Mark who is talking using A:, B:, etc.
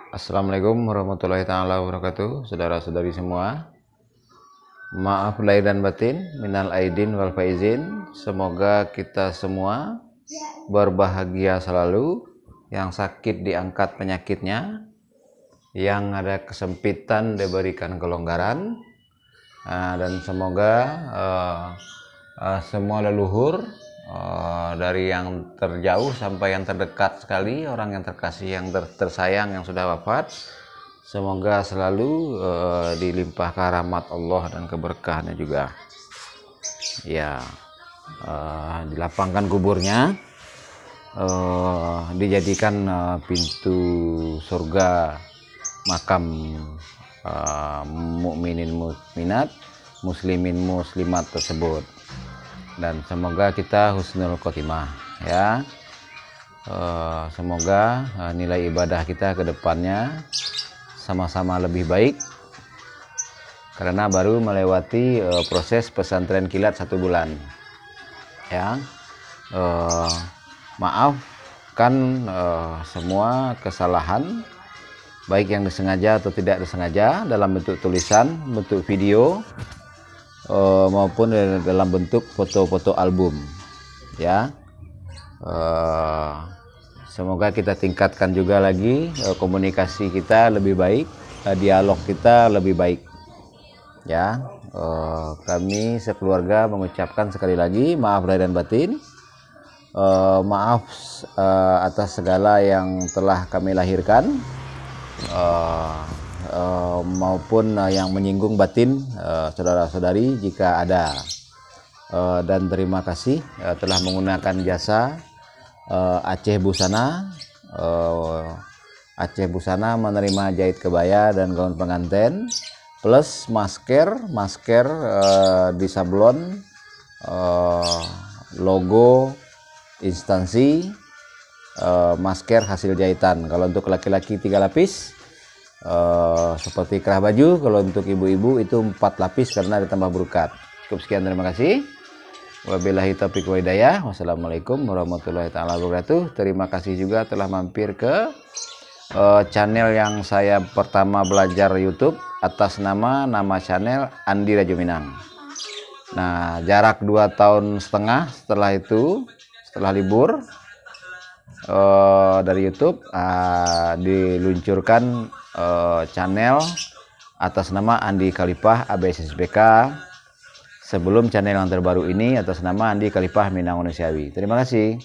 A: Assalamualaikum warahmatullahi taala wabarakatuh. Saudara-saudari semua, maaf lahir dan batin, minal aidin wal faizin. Semoga kita semua berbahagia selalu, yang sakit diangkat penyakitnya, yang ada kesempitan diberikan kelonggaran, dan semoga semua leluhur, dari yang terjauh sampai yang terdekat sekali, orang yang terkasih, yang tersayang, yang sudah wafat, semoga selalu dilimpahkan rahmat Allah dan keberkahannya juga. Ya, dilapangkan kuburnya, dijadikan pintu surga, makam mukminin mukminat, muslimin muslimat tersebut. Dan semoga kita husnul khotimah, ya. Semoga nilai ibadah kita ke depannya sama-sama lebih baik, karena baru melewati proses pesantren kilat 1 bulan, ya. Maafkan semua kesalahan, baik yang disengaja atau tidak disengaja, dalam bentuk tulisan, bentuk video, maupun dalam bentuk foto-foto album, ya. Semoga kita tingkatkan juga lagi komunikasi kita lebih baik, dialog kita lebih baik, ya. Kami sekeluarga mengucapkan sekali lagi maaf lahir dan batin, maaf atas segala yang telah kami lahirkan, maupun yang menyinggung batin saudara-saudari jika ada, dan terima kasih telah menggunakan jasa Aceh Busana. Aceh Busana menerima jahit kebaya dan gaun pengantin plus masker di sablon, logo instansi, masker hasil jahitan. Kalau untuk laki-laki 3 lapis, seperti kerah baju. Kalau untuk ibu-ibu itu 4 lapis karena ditambah brokat. Cukup sekian, terima kasih. Wabillahi taufiq wa hidayah. Wassalamualaikum warahmatullahi taala wabarakatuh. Terima kasih juga telah mampir ke channel yang saya pertama belajar YouTube atas nama channel Andi Rajo Minang. Nah, jarak 2,5 tahun setelah itu, setelah libur dari YouTube, diluncurkan channel atas nama Andi Khalifah ABSSBK, sebelum channel yang terbaru ini atas nama Andi Khalifah Minang Manusiawi. Terima kasih.